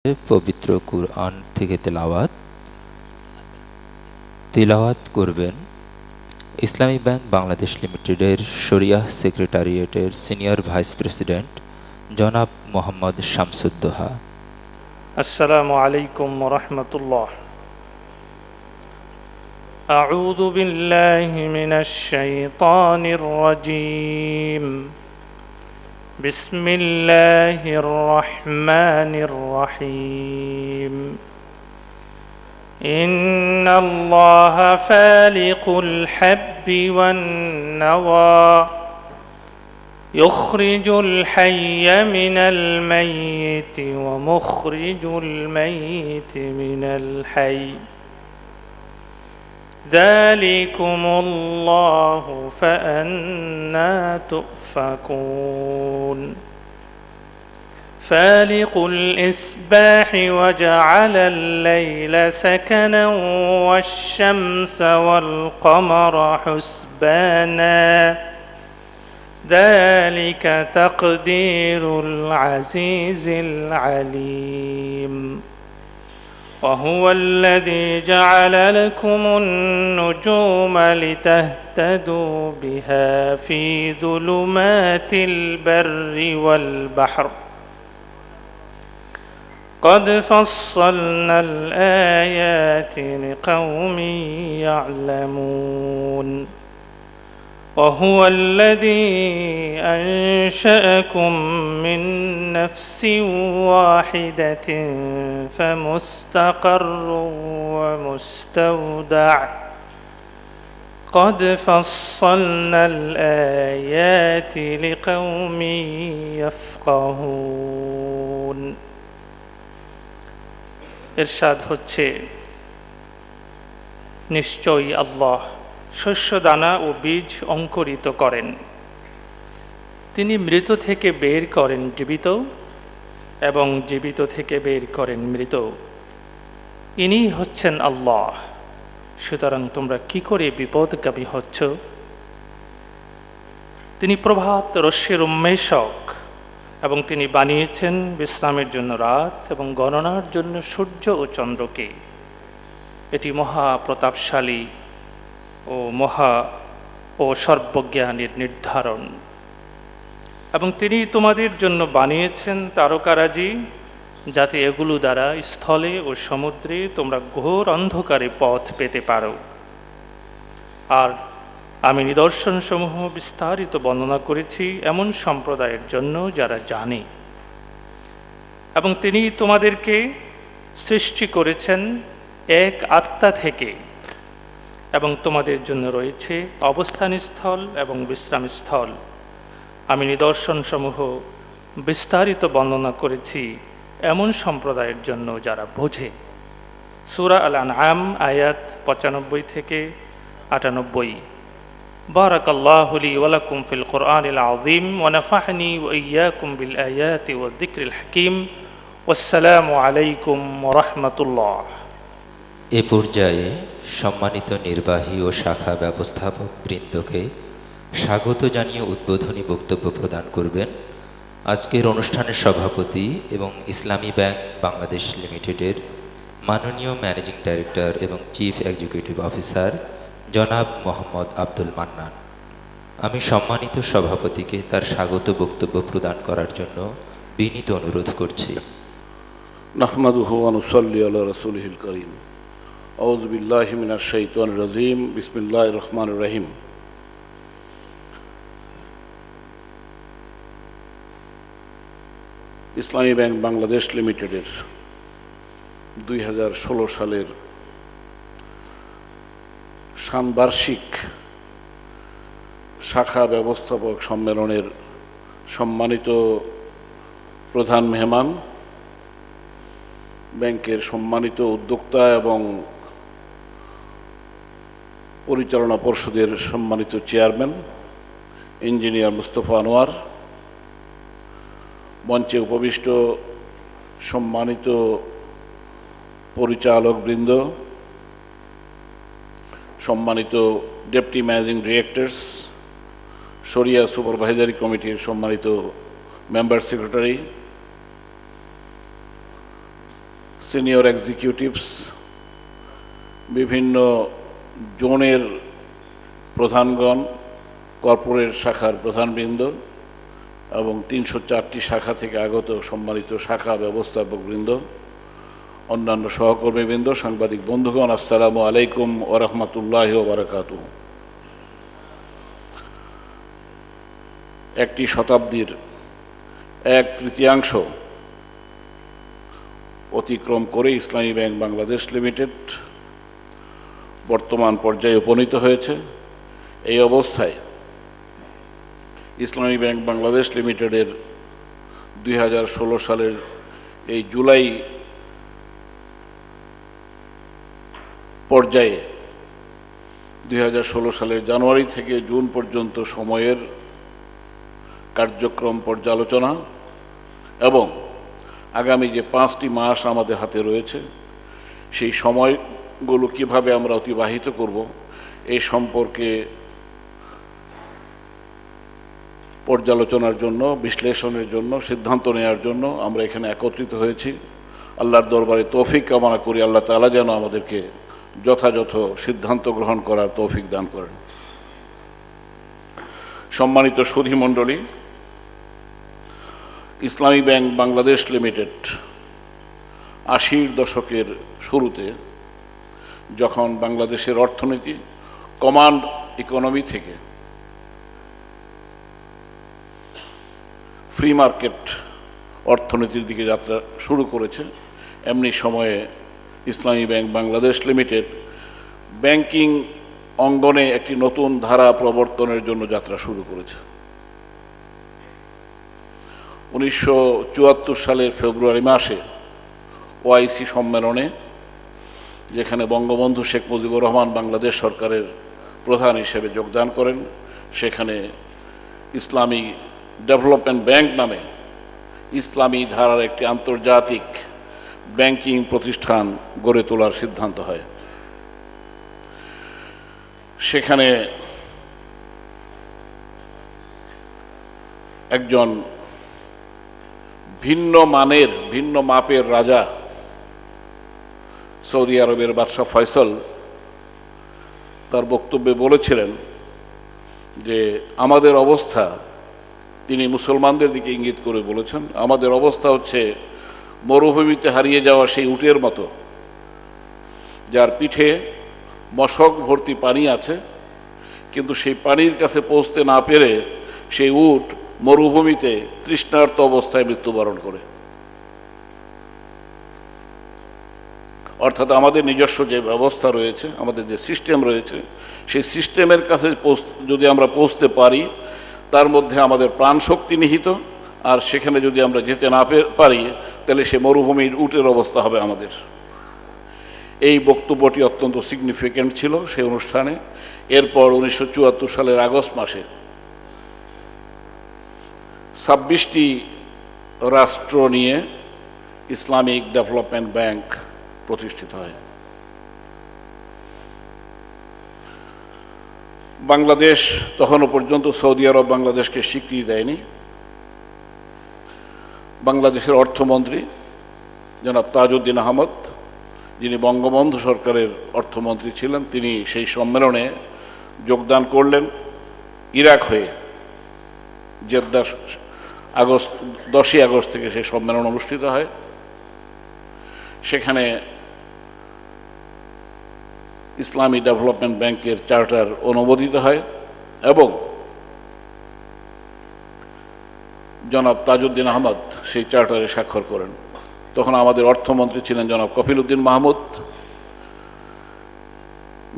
পবিত্র কুরআন থেকে তিলাওয়াত করবেন ইসলামী ব্যাংক বাংলাদেশ লিমিটেডের শরিয়াহ সেক্রেটারিয়েটের সিনিয়র ভাইস প্রেসিডেন্ট জনাব মোহাম্মদ শামসুদ্দোহা। আসসালামু আলাইকুম ওয়া রাহমাতুল্লাহ। আউযু বিল্লাহি মিনাশ শাইতানির রাজীম। বিসমিল্লাহির রহমানির রহিম। ইন্নাল্লাহা ফালিকুল হাব্বি ওয়ান নাওয়া يخرج الحي من الميت ومخرج الميت من الحي ذلكم الله فأنى تؤفكون فالق الإصباح وجعل الليل سكنا والشمس والقمر حسبانا ذلك تقدير العزيز العليم وهو الذي جعل لكم النجوم لتهتدوا بها في ظلمات البر والبحر قد فصلنا الآيات لقوم يعلمون وهو الذي أنشأكم من نفس واحدة فمستقر ومستودع قد فصلنا الآيات لقوم يفقهون। ইরশাদ হচ্ছে, নিশ্চয়ই আল্লাহ শস্যদানা ও বীজ অঙ্কুরিত করেন, তিনি মৃত থেকে বের করেন জীবিত এবং জীবিত থেকে বের করেন মৃত। ইনিই হচ্ছেন আল্লাহ। সুতরাং তোমরা কি করে বিপদগামী হচ্ছ? তিনি প্রভাত রশ্মির উন্মেষক এবং তিনি বানিয়েছেন বিশ্রামের জন্য রাত এবং গণনার জন্য সূর্য ও চন্দ্রকে। এটি মহা প্রতাপশালী ও সর্বজ্ঞানের নির্ধারণ। এবং তিনি তোমাদের জন্য বানিয়েছেন তারকারাজি, যাতে এগুলো দ্বারা স্থলে ও সমুদ্রে তোমরা ঘোর অন্ধকারে পথ পেতে পারো। আর আমি নিদর্শনসমূহ বিস্তারিত বর্ণনা করেছি এমন সম্প্রদায়ের জন্য যারা জানে। এবং তিনি তোমাদেরকে সৃষ্টি করেছেন এক আত্মা থেকে, এবং তোমাদের জন্য রয়েছে অবস্থানস্থল এবং বিশ্রামস্থল। আমি নিদর্শনসমূহ বিস্তারিত বর্ণনা করেছি এমন সম্প্রদায়ের জন্য যারা বোঝে। সূরা আল-আনআম আয়াত 95 থেকে 98। বারাকাল্লাহু লি ওয়া লাকুম ফিল কুরআনিল আযীম ওয়া নাফা'নি ওয়া ইয়্যাকুম বিল আয়াতি ওয়াদ যিকরিল হাকীম। ওয়াসসালামু আলাইকুম ওয়া রাহমাতুল্লাহ। এ পর্যায়ে সম্মানিত নির্বাহী ও শাখা ব্যবস্থাপক বৃন্দকে স্বাগত জানিয়ে উদ্বোধনী বক্তব্য প্রদান করবেন আজকের অনুষ্ঠানের সভাপতি এবং ইসলামী ব্যাংক বাংলাদেশ লিমিটেডের মাননীয় ম্যানেজিং ডাইরেক্টর এবং চিফ এক্সিকিউটিভ অফিসার জনাব মোহাম্মদ আব্দুল মান্নান। আমি সম্মানিত সভাপতিকে তার স্বাগত বক্তব্য প্রদান করার জন্য বিনীত অনুরোধ করছি। নাহমাদুহু ওয়া নুসাল্লি আলা রাসূলিহিল কারীম। আউযু বিল্লাহি মিনাশ শাইতানির রাজীম। বিসমিল্লাহির রহমানির রহিম। ইসলামী ব্যাংক বাংলাদেশ লিমিটেডের 2016 সালের ষান্মাসিক শাখা ব্যবস্থাপক সম্মেলনের সম্মানিত প্রধান মেহমান, ব্যাংকের সম্মানিত উদ্যোক্তা এবং পরিচালনা পর্ষদের সম্মানিত চেয়ারম্যান ইঞ্জিনিয়ার মুস্তফা আনোয়ার, মঞ্চে উপবিষ্ট সম্মানিত পরিচালকবৃন্দ, সম্মানিত ডেপুটি ম্যানেজিং ডিরেক্টরস, শরিয়া সুপারভাইজারি কমিটির সম্মানিত মেম্বার সেক্রেটারি, সিনিয়র এক্সিকিউটিভস, বিভিন্ন জোনের প্রধানগণ, কর্পোরেট শাখার প্রধানবৃন্দ এবং ৩০৪টি শাখা থেকে আগত সম্মানিত শাখা ব্যবস্থাপকবৃন্দ, অন্যান্য সহকর্মীবৃন্দ, সাংবাদিক বন্ধুগণ, আসসালামু আলাইকুম ওয়া রাহমাতুল্লাহি ওয়া বারাকাতুহু। একটি শতাব্দীর 1/3 অতিক্রম করে ইসলামী ব্যাংক বাংলাদেশ লিমিটেড বর্তমান পর্যায়ে উপনীত হয়েছে। এই অবস্থায় ইসলামী ব্যাংক বাংলাদেশ লিমিটেডের 2016 সালের এই জুলাই পর্যায়ে 2016 সালের জানুয়ারি থেকে জুন পর্যন্ত সময়ের কার্যক্রম পর্যালোচনা এবং আগামী যে 5টি মাস আমাদের হাতে রয়েছে সেই সময়গুলো কিভাবে আমরা অতিবাহিত করব এই সম্পর্কে পর্যালোচনার জন্য, বিশ্লেষণের জন্য, সিদ্ধান্ত নেওয়ার জন্য আমরা এখানে একত্রিত হয়েছি। আল্লাহর দরবারে তৌফিক কামনা করি, আল্লাহ তাআলা যেন আমাদেরকে যথাযথ সিদ্ধান্ত গ্রহণ করার তৌফিক দান করেন। সম্মানিত সুধী মণ্ডলী, ইসলামী ব্যাংক বাংলাদেশ লিমিটেড 80-র দশকের শুরুতে যখন বাংলাদেশের অর্থনীতি কমান্ড ইকোনমি থেকে ফ্রি মার্কেট অর্থনীতির দিকে যাত্রা শুরু করেছে, এমনি সময়ে ইসলামী ব্যাংক বাংলাদেশ লিমিটেড ব্যাংকিং অঙ্গনে একটি নতুন ধারা প্রবর্তনের জন্য যাত্রা শুরু করেছে। 1974 সালের ফেব্রুয়ারি মাসে ওআইসি সম্মেলনে, যেখানে বঙ্গবন্ধু শেখ মুজিবুর রহমান বাংলাদেশ সরকারের প্রধান হিসেবে যোগদান করেন, সেখানে ইসলামী ডেভেলপমেন্ট ব্যাংক নামে ইসলামী ধারার একটি আন্তর্জাতিক ব্যাংকিং প্রতিষ্ঠান গড়ে তোলার সিদ্ধান্ত হয়। সেখানে একজন ভিন্ন মানের, ভিন্ন মাপের রাজা, সৌদি আরবের বাদশাহ ফয়সল তার বক্তব্যে বলেছিলেন যে আমাদের অবস্থা, তিনি মুসলমানদের দিকে ইঙ্গিত করে বলেছেন, আমাদের অবস্থা হচ্ছে মরুভূমিতে হারিয়ে যাওয়া সেই উটের মতো, যার পিঠে মশক ভর্তি পানি আছে, কিন্তু সেই পানির কাছে পৌঁছতে না পেরে সেই উট মরুভূমিতে তৃষ্ণার্ত অবস্থায় মৃত্যুবরণ করে। অর্থাৎ আমাদের নিজস্ব যে ব্যবস্থা রয়েছে, আমাদের যে সিস্টেম রয়েছে, সেই সিস্টেমের কাছে যদি আমরা পৌঁছতে পারি, তার মধ্যে আমাদের প্রাণশক্তি নিহিত, আর সেখানে যদি আমরা যেতে না পারি তাহলে সে মরুভূমির উটের অবস্থা হবে আমাদের। এই বক্তব্যটি অত্যন্ত সিগনিফিক্যান্ট ছিল সেই অনুষ্ঠানে। এরপর 1974 সালের আগস্ট মাসে 26টি রাষ্ট্র নিয়ে ইসলামিক ডেভেলপমেন্ট ব্যাংক প্রতিষ্ঠিত হয়। বাংলাদেশ তখনও পর্যন্ত সৌদি আরব বাংলাদেশকে স্বীকৃতি দেয়নি। বাংলাদেশের অর্থমন্ত্রী জনাব তাজউদ্দিন আহমদ, যিনি বঙ্গবন্ধু সরকারের অর্থমন্ত্রী ছিলেন, তিনি সেই সম্মেলনে যোগদান করলেন ইরাক হয়ে। জেদ্দা 10ই আগস্ট থেকে সেই সম্মেলন অনুষ্ঠিত হয়। সেখানে ইসলামী ডেভেলপমেন্ট ব্যাংকের চার্টার অনুমোদিত হয় এবং জনাব তাজউদ্দিন আহমদ সেই চার্টারে স্বাক্ষর করেন। তখন আমাদের অর্থমন্ত্রী ছিলেন জনাব কফিল উদ্দিন মাহমুদ।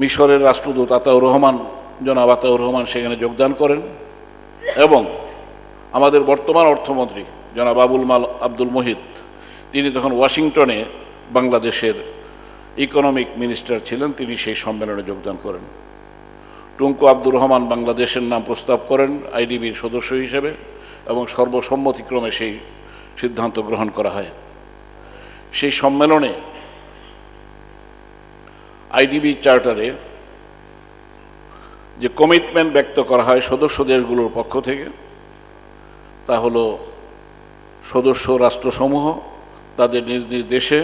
মিশরের রাষ্ট্রদূত জনাব আতাউর রহমান সেখানে যোগদান করেন এবং আমাদের বর্তমান অর্থমন্ত্রী জনাব আব্দুল মুহিত, তিনি তখন ওয়াশিংটনে বাংলাদেশের ইকোনমিক মিনিস্টার ছিলেন, তিনি সেই সম্মেলনে যোগদান করেন। টুঙ্কু আব্দুর রহমান বাংলাদেশের নাম প্রস্তাব করেন আইডিবির সদস্য হিসেবে এবং সর্বসম্মতিক্রমে সেই সিদ্ধান্ত গ্রহণ করা হয়। সেই সম্মেলনে আইডিবি চার্টারে যে কমিটমেন্ট ব্যক্ত করা হয় সদস্য দেশগুলোর পক্ষ থেকে, তা হলো সদস্য রাষ্ট্রসমূহ তাদের নিজ নিজ দেশে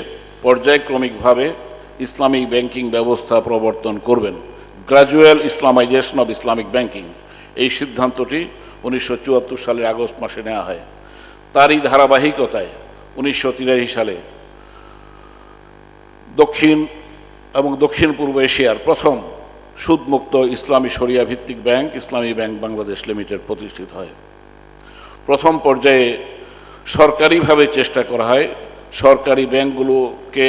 পর্যায়ক্রমিকভাবে ইসলামিক ব্যাংকিং ব্যবস্থা প্রবর্তন করবেন। Gradual Islamisation of Islamic banking, এই সিদ্ধান্তটি 1974 সালের আগস্ট মাসে নেওয়া হয়। তারই ধারাবাহিকতায় 1983 সালে দক্ষিণ এবং দক্ষিণ পূর্ব এশিয়ার প্রথম সুদমুক্ত ইসলামী শরিয়া ভিত্তিক ব্যাংক ইসলামী ব্যাংক বাংলাদেশ লিমিটেড প্রতিষ্ঠিত হয়। প্রথম পর্যায়ে সরকারিভাবে চেষ্টা করা হয় সরকারি ব্যাংকগুলোকে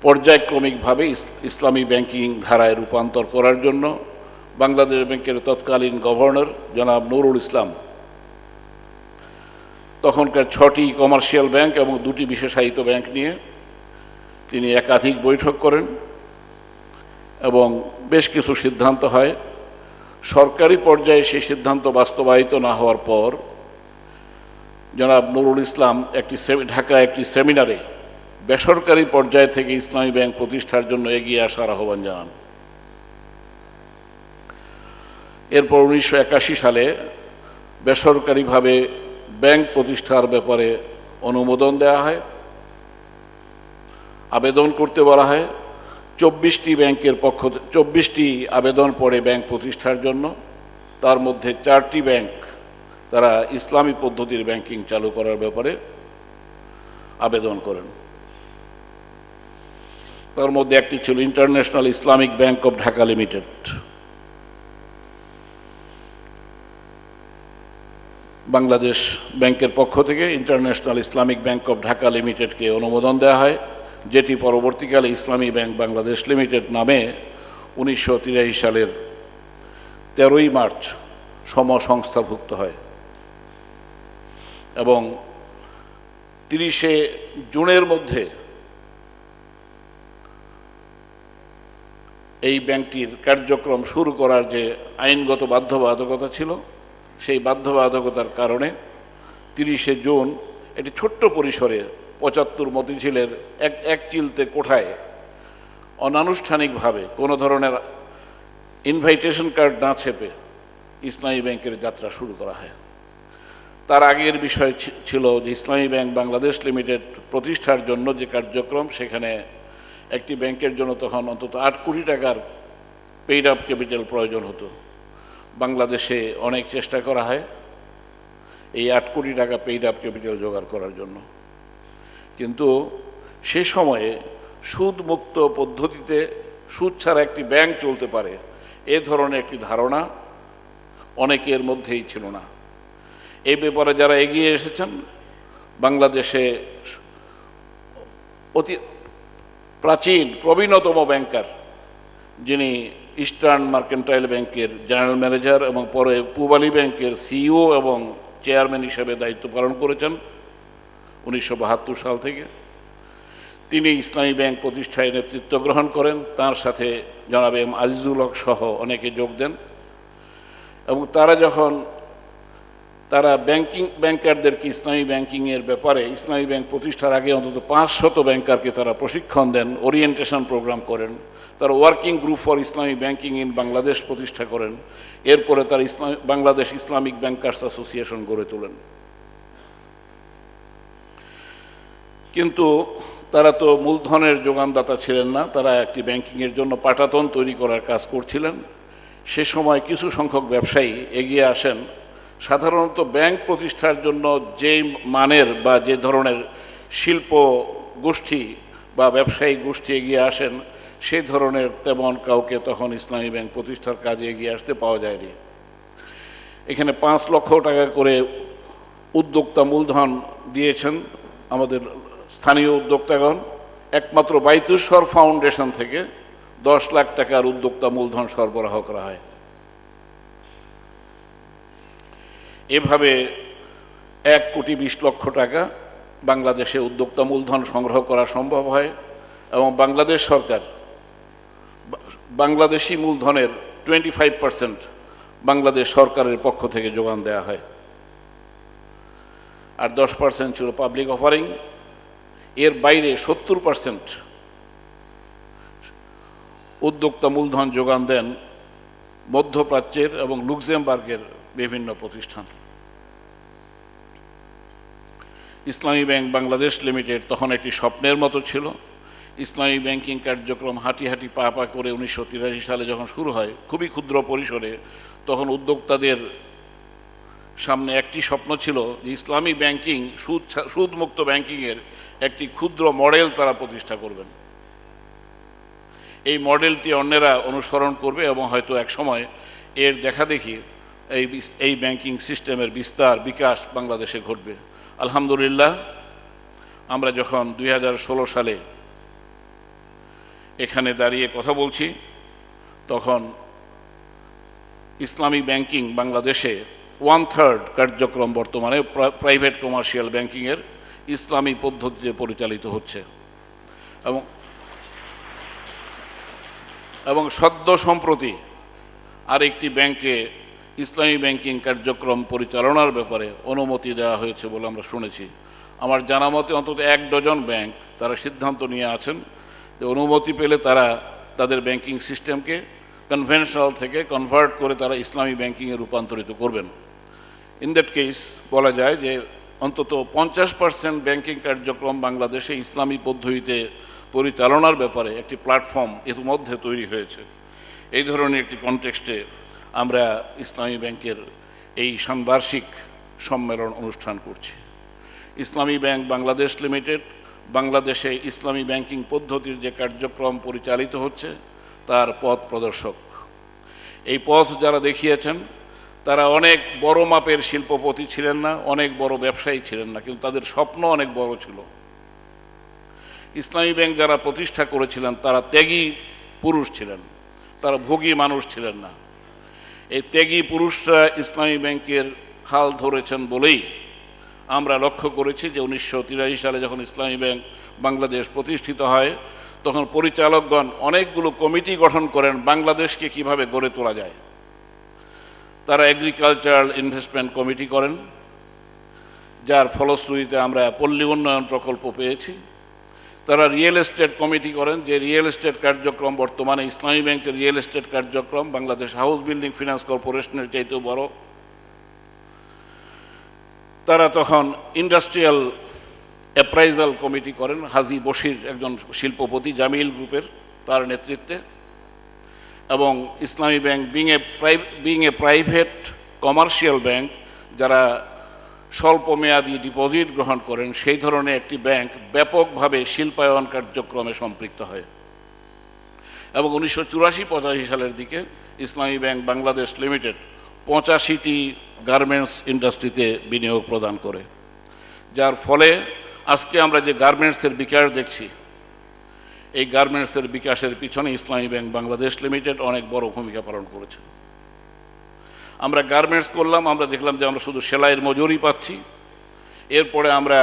পর্যায়ক্রমিকভাবে ইসলামী ব্যাংকিং ধারায় রূপান্তর করার জন্য বাংলাদেশ ব্যাংকের তৎকালীন গভর্নর জনাব নুরুল ইসলাম তখনকার 6টি কমার্শিয়াল ব্যাংক এবং 2টি বিশেষায়িত ব্যাংক নিয়ে তিনি একাধিক বৈঠক করেন এবং বেশ কিছু সিদ্ধান্ত হয়। সরকারি পর্যায়ে সেই সিদ্ধান্ত বাস্তবায়িত না হওয়ার পর জনাব নুরুল ইসলাম ঢাকায় একটি সেমিনারে বেসরকারি পর্যায় থেকে ইসলামী ব্যাংক প্রতিষ্ঠার জন্য এগিয়ে আসার আহ্বান জানান। এরপর 1981 সালে বেসরকারিভাবে ব্যাংক প্রতিষ্ঠার ব্যাপারে অনুমোদন দেওয়া হয়, আবেদন করতে বলা হয়। 24টি আবেদন পড়ে ব্যাংক প্রতিষ্ঠার জন্য, তার মধ্যে 4টি ব্যাংক তারা ইসলামী পদ্ধতির ব্যাংকিং চালু করার ব্যাপারে আবেদন করেন। তার মধ্যে একটি ছিল international Islamic bank of Dhaka limited. Bangladesh ব্যাংকের পক্ষ থেকে international Islamic bank of Dhaka লিমিটেডকে অনুমোদন দেওয়া হয়, যেটি পরবর্তীকালে ইসলামী ব্যাংক বাংলাদেশ লিমিটেড নামে 1983 সালের 13ই মার্চ সমসংস্থাভুক্ত হয় এবং 30শে জুনের মধ্যে এই ব্যাংকটির কার্যক্রম শুরু করার যে আইনগত বাধ্যবাধকতা ছিল, সেই বাধ্যবাধকতার কারণে 30শে জুন একটি ছোট্ট পরিসরে 75 মতিঝিলের এক চিলতে কোঠায় অনানুষ্ঠানিকভাবে কোনো ধরনের ইনভাইটেশন কার্ড না ছেপে ইসলামী ব্যাংকের যাত্রা শুরু করা হয়। তার আগের বিষয় ছিল যে ইসলামী ব্যাংক বাংলাদেশ লিমিটেড প্রতিষ্ঠার জন্য যে কার্যক্রম, সেখানে একটি ব্যাংকের জন্য তখন অন্তত 8 কোটি টাকার পেইড আপ ক্যাপিটাল প্রয়োজন হতো। বাংলাদেশে অনেক চেষ্টা করা হয় এই 8 কোটি টাকা পেইড আপ ক্যাপিটাল জোগাড় করার জন্য, কিন্তু সে সময়ে সুদমুক্ত পদ্ধতিতে সুদ ছাড়া একটি ব্যাংক চলতে পারে এ ধরনের একটি ধারণা অনেকের মধ্যেই ছিল না। এই ব্যাপারে যারা এগিয়ে এসেছেন, বাংলাদেশে অতি প্রাচীন প্রবীণতম ব্যাংকার যিনি ইস্টার্ন মার্কেন্টাইল ব্যাংকের জেনারেল ম্যানেজার এবং পরে পূবালী ব্যাংকের সিইও এবং চেয়ারম্যান হিসেবে দায়িত্ব পালন করেছেন 1972 সাল থেকে, তিনি ইসলামী ব্যাংক প্রতিষ্ঠায় নেতৃত্ব গ্রহণ করেন। তার সাথে জনাব এম আজিজুল হক সহ অনেকে যোগ দেন এবং তারা ব্যাংকারদেরকে ইসলামী ব্যাংকিংয়ের ব্যাপারে ইসলামী ব্যাংক প্রতিষ্ঠার আগে অন্তত 500 ব্যাংকারকে তারা প্রশিক্ষণ দেন, ওরিয়েন্টেশন প্রোগ্রাম করেন। তারা working group for Islami banking in Bangladesh প্রতিষ্ঠা করেন। এরপরে তারা বাংলাদেশ ইসলামিক ব্যাংকার্স অ্যাসোসিয়েশন গড়ে তোলেন। কিন্তু তারা তো মূলধনের যোগানদাতা ছিলেন না, তারা একটি ব্যাংকিংয়ের জন্য পাটাতন তৈরি করার কাজ করছিলেন। সে সময় কিছু সংখ্যক ব্যবসায়ী এগিয়ে আসেন। সাধারণত ব্যাংক প্রতিষ্ঠার জন্য যে মানের বা যে ধরনের শিল্প গোষ্ঠী বা ব্যবসায়ী গোষ্ঠী এগিয়ে আসেন, সেই ধরনের তেমন কাউকে তখন ইসলামী ব্যাংক প্রতিষ্ঠার কাজে এগিয়ে আসতে পাওয়া যায়নি। এখানে 5 লক্ষ টাকা করে উদ্যোক্তা মূলধন দিয়েছেন আমাদের স্থানীয় উদ্যোক্তাগণ। একমাত্র বাইতুস্বর ফাউন্ডেশন থেকে 10 লাখ টাকার উদ্যোক্তা মূলধন সরবরাহ করা হয়। এভাবে 1,20,00,000 টাকা বাংলাদেশে উদ্যোক্তা মূলধন সংগ্রহ করা সম্ভব হয় এবং বাংলাদেশ সরকার বাংলাদেশি মূলধনের 25% বাংলাদেশ সরকারের পক্ষ থেকে যোগান দেওয়া হয়, আর 10% ছিল পাবলিক অফারিং। এর বাইরে 70% উদ্যোক্তা মূলধন যোগান দেন মধ্যপ্রাচ্যের এবং লুক্সেমবার্গের বিভিন্ন প্রতিষ্ঠান। ইসলামী ব্যাংক বাংলাদেশ লিমিটেড তখন একটি স্বপ্নের মতো ছিল। ইসলামী ব্যাংকিং কার্যক্রম হাঁটি হাঁটি পা পা করে 1983 সালে যখন শুরু হয় খুবই ক্ষুদ্র পরিসরে, তখন উদ্যোক্তাদের সামনে একটি স্বপ্ন ছিল যে ইসলামী ব্যাংকিং সুদমুক্ত ব্যাংকিংয়ের একটি ক্ষুদ্র মডেল তারা প্রতিষ্ঠা করবেন। এই মডেলটি অন্যেরা অনুসরণ করবে এবং হয়তো একসময় এর দেখাদেখি এই ব্যাংকিং সিস্টেমের বিস্তার বিকাশ বাংলাদেশে ঘটবে। আলহামদুলিল্লাহ, আমরা যখন 2016 সালে এখানে দাঁড়িয়ে কথা বলছি, তখন ইসলামী ব্যাংকিং বাংলাদেশে 1/3 কার্যক্রম বর্তমানে প্রাইভেট কমার্শিয়াল ব্যাংকিংয়ের ইসলামী পদ্ধতিতে পরিচালিত হচ্ছে। এবং সদ্য সম্প্রতি আরেকটি ব্যাংকে ইসলামী ব্যাংকিং কার্যক্রম পরিচালনার ব্যাপারে অনুমতি দেওয়া হয়েছে বলে আমরা শুনেছি। আমার জানা মতে অন্তত 1 ডজন ব্যাংক তারা সিদ্ধান্ত নিয়ে আছেন যে অনুমতি পেলে তারা তাদের ব্যাংকিং সিস্টেমকে কনভেনশনাল থেকে কনভার্ট করে তারা ইসলামী ব্যাংকিংয়ে রূপান্তরিত করবেন। ইন দ্যাট কেস বলা যায় যে অন্তত 50% ব্যাংকিং কার্যক্রম বাংলাদেশে ইসলামী পদ্ধতিতে পরিচালনার ব্যাপারে একটি প্ল্যাটফর্ম ইতিমধ্যে তৈরি হয়েছে। এই ধরনের একটি কনটেক্সটে আমরা ইসলামী ব্যাংকের এই ষান্মাসিক সম্মেলন অনুষ্ঠান করছি। ইসলামী ব্যাংক বাংলাদেশ লিমিটেড বাংলাদেশে ইসলামী ব্যাংকিং পদ্ধতির যে কার্যক্রম পরিচালিত হচ্ছে তার পথ প্রদর্শক। এই পথ যারা দেখিয়েছেন তারা অনেক বড় মাপের শিল্পপতি ছিলেন না, অনেক বড় ব্যবসায়ী ছিলেন না, কিন্তু তাদের স্বপ্ন অনেক বড় ছিল। ইসলামী ব্যাংক যারা প্রতিষ্ঠা করেছিলেন তারা ত্যাগী পুরুষ ছিলেন, তারা ভোগী মানুষ ছিলেন না। এই ত্যাগী পুরুষরা ইসলামী ব্যাংকের হাল ধরেছেন বলেই আমরা লক্ষ্য করেছি যে 1983 সালে যখন ইসলামী ব্যাংক বাংলাদেশ প্রতিষ্ঠিত হয় তখন পরিচালকগণ অনেকগুলো কমিটি গঠন করেন বাংলাদেশকে কিভাবে গড়ে তোলা যায়। তারা এগ্রিকালচারাল ইনভেস্টমেন্ট কমিটি করেন, যার ফলশ্রুতিতে আমরা পল্লী উন্নয়ন প্রকল্প পেয়েছি। তারা রিয়েল এস্টেট কমিটি করেন, যে রিয়েল এস্টেট কার্যক্রম বর্তমানে ইসলামী ব্যাংকের রিয়েল এস্টেট কার্যক্রম বাংলাদেশ হাউস বিল্ডিং ফিনান্স কর্পোরেশনের চাইতেও বড়। তারা তখন ইন্ডাস্ট্রিয়াল অ্যাপ্রাইজাল কমিটি করেন, হাজী বশির একজন শিল্পপতি জামিল গ্রুপের, তার নেতৃত্বে। এবং ইসলামী bank being a private commercial bank, যারা স্বল্প মেয়াদী ডিপোজিট গ্রহণ করেন, সেই ধরনের একটি ব্যাংক ব্যাপকভাবে শিল্পায়ন কার্যক্রমে সম্পৃক্ত হয়। এবং 1984-85 সালের দিকে ইসলামী ব্যাংক বাংলাদেশ লিমিটেড 85টি গার্মেন্টস ইন্ডাস্ট্রিতে বিনিয়োগ প্রদান করে, যার ফলে আজকে আমরা যে গার্মেন্টসের বিকাশ দেখছি, এই গার্মেন্টসের বিকাশের পিছনে ইসলামী ব্যাংক বাংলাদেশ লিমিটেড অনেক বড় ভূমিকা পালন করেছে। আমরা গার্মেন্টস করলাম, আমরা দেখলাম যে আমরা শুধু সেলাইয়ের মজুরি পাচ্ছি। এরপরে আমরা